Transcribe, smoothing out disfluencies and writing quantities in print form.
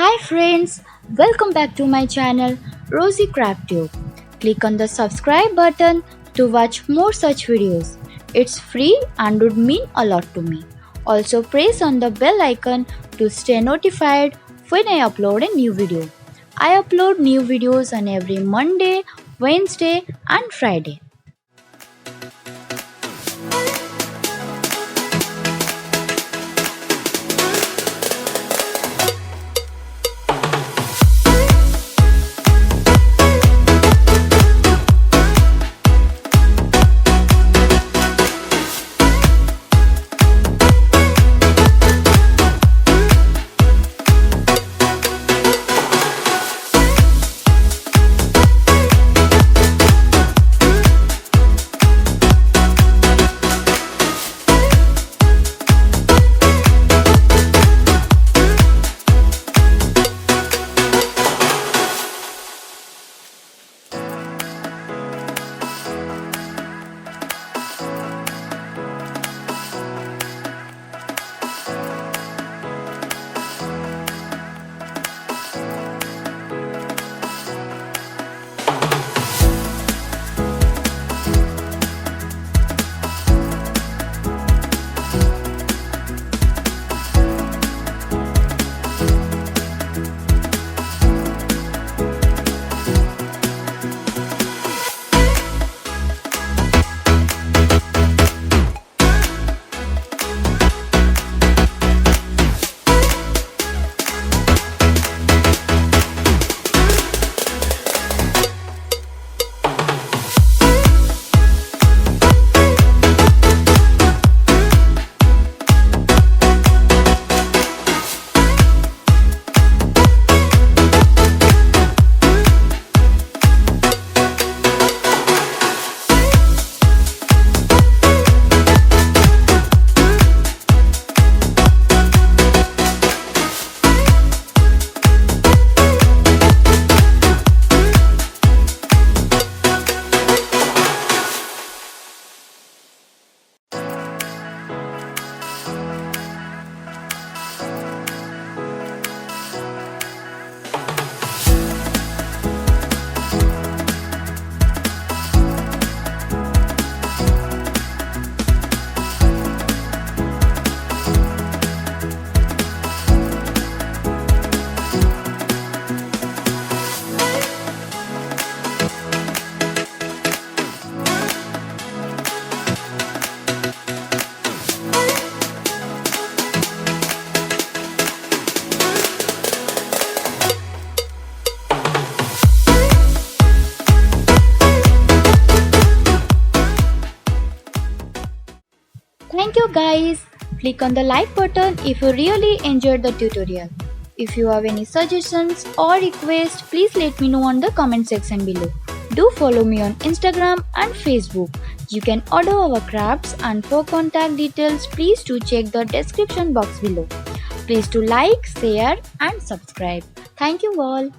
Hi friends, welcome back to my channel Rosy Craft Tube. Click on the subscribe button to watch more such videos. It's free and would mean a lot to me. Also press on the bell icon to stay notified when I upload a new video. I upload new videos on every Monday, Wednesday and Friday. Thank you guys. Click on the like button if you really enjoyed the tutorial. If you have any suggestions or requests, please let me know on the comment section below. Do follow me on Instagram and Facebook. You can order our crafts, and for contact details, please do check the description box below. Please do like, share and subscribe. Thank you all.